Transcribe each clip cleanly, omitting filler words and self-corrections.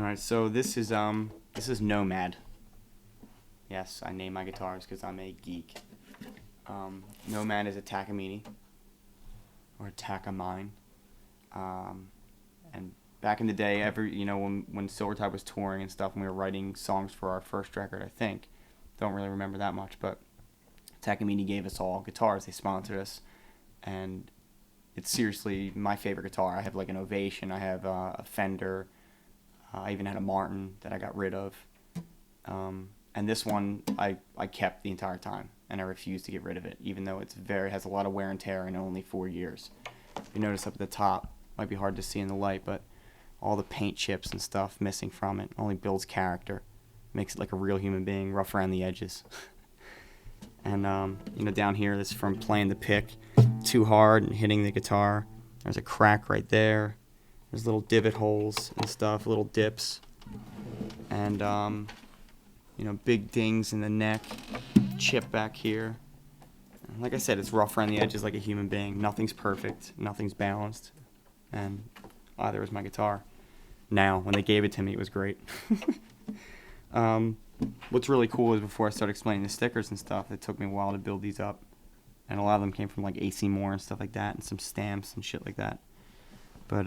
All right, so this is Nomad. Yes, I name my guitars because I'm a geek. Nomad is a Takamine or a Takamine. Um, and back in the day, when Silvertide was touring and stuff, and we were writing songs for our first record, I think. Don't really remember that much, but Takamine gave us all guitars. They sponsored us, and it's seriously my favorite guitar. I have like an Ovation. I have a Fender. I even had a Martin that I got rid of. And this one I kept the entire time, and I refused to get rid of it, even though has a lot of wear and tear and only 4 years. You notice up at the top, might be hard to see in the light, but all the paint chips and stuff missing from it only builds character, makes it like a real human being, rough around the edges. And down here, this is from playing the pick too hard and hitting the guitar. There's a crack right there. There's little divot holes and stuff, little dips, and big dings in the neck, chip back here. And like I said, it's rough around the edges like a human being. Nothing's perfect, nothing's balanced, and either is my guitar. Now, when they gave it to me, it was great. What's really cool is before I start explaining the stickers and stuff, it took me a while to build these up, and a lot of them came from like AC Moore and stuff like that, and some stamps and shit like that. But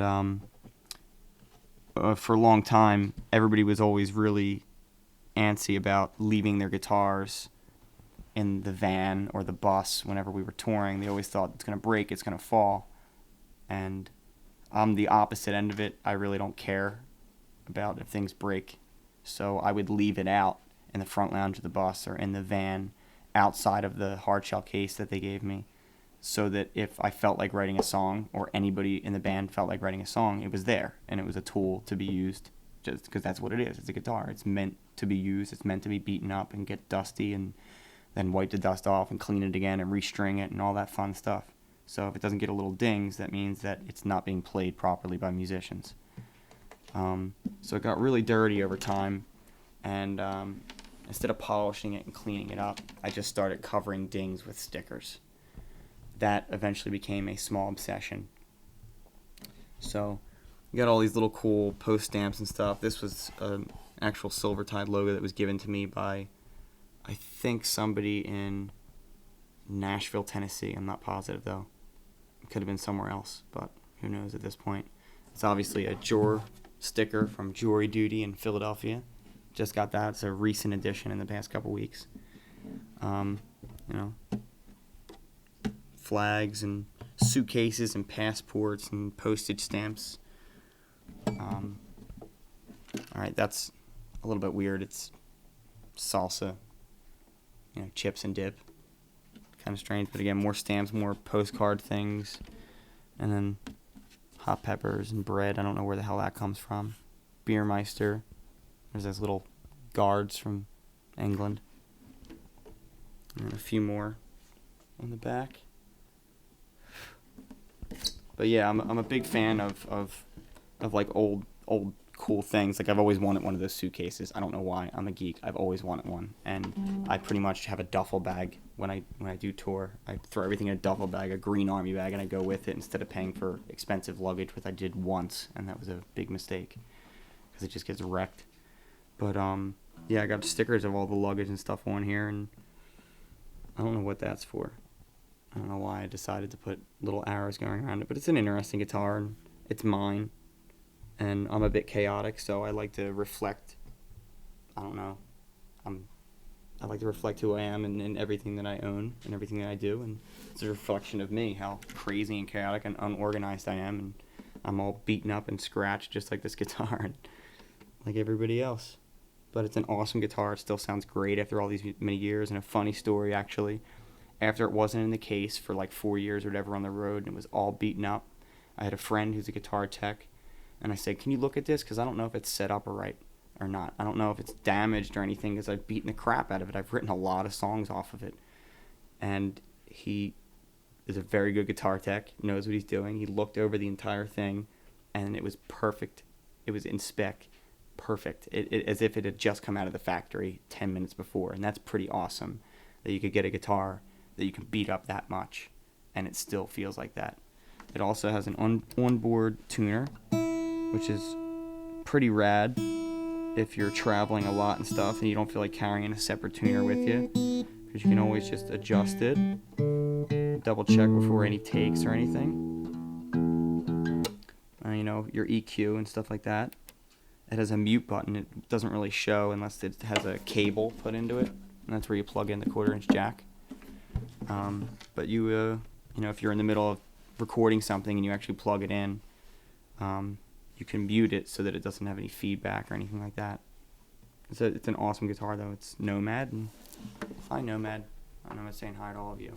for a long time, everybody was always really antsy about leaving their guitars in the van or the bus whenever we were touring. They always thought it's going to break, it's going to fall. And I'm the opposite end of it. I really don't care about if things break. So I would leave it out in the front lounge of the bus or in the van outside of the hardshell case that they gave me, so that if I felt like writing a song or anybody in the band felt like writing a song, it was there, and it was a tool to be used, just because that's what it is. It's a guitar. It's meant to be used. It's meant to be beaten up and get dusty and then wipe the dust off and clean it again and restring it and all that fun stuff. So if it doesn't get a little dings, that means that it's not being played properly by musicians. So it got really dirty over time, and instead of polishing it and cleaning it up, I just started covering dings with stickers. That eventually became a small obsession. So you got all these little cool post stamps and stuff. This was an actual Silvertide logo that was given to me by, I think, somebody in Nashville, Tennessee. I'm not positive, though. It could have been somewhere else, but who knows at this point. It's obviously a Jor sticker from Jury Duty in Philadelphia. Just got that. It's a recent addition in the past couple weeks. Flags and suitcases and passports and postage stamps. Alright, that's a little bit weird. It's salsa, chips and dip. Kind of strange, but again, more stamps, more postcard things, and then hot peppers and bread. I don't know where the hell that comes from. Beermeister. There's those little guards from England. And a few more on the back. But yeah, I'm a big fan of like old cool things. Like I've always wanted one of those suitcases. I don't know why. I'm a geek. I've always wanted one, and I pretty much have a duffel bag when I do tour. I throw everything in a duffel bag, a green army bag, and I go with it instead of paying for expensive luggage, which I did once, and that was a big mistake because it just gets wrecked. But yeah, I got stickers of all the luggage and stuff on here, and I don't know what that's for. I don't know why I decided to put little arrows going around it, but it's an interesting guitar, and it's mine, and I'm a bit chaotic, so I like to reflect. I don't know. I like to reflect who I am in everything that I own and everything that I do, and it's a reflection of me, how crazy and chaotic and unorganized I am, and I'm all beaten up and scratched just like this guitar, and like everybody else. But it's an awesome guitar. It still sounds great after all these many years, and a funny story, actually. After it wasn't in the case for like 4 years or whatever on the road, and it was all beaten up, I had a friend who's a guitar tech, and I said, can you look at this? Because I don't know if it's set up right or not. I don't know if it's damaged or anything, because I've beaten the crap out of it. I've written a lot of songs off of it. And he is a very good guitar tech, knows what he's doing. He looked over the entire thing, and it was perfect. It was in spec. Perfect. As if it had just come out of the factory 10 minutes before. And that's pretty awesome, that you could get a guitar that you can beat up that much, and it still feels like that. It also has an onboard tuner, which is pretty rad. if you're traveling a lot and stuff and you don't feel like carrying a separate tuner with you, because you can always just adjust it, double check before any takes or anything. You know, your EQ and stuff like that. It has a mute button. It doesn't really show unless it has a cable put into it, and that's where you plug in the 1/4-inch jack. But you know, if you're in the middle of recording something and you actually plug it in, you can mute it so that it doesn't have any feedback or anything like that. It's an awesome guitar though. It's Nomad, and hi Nomad. I'm saying hi to all of you.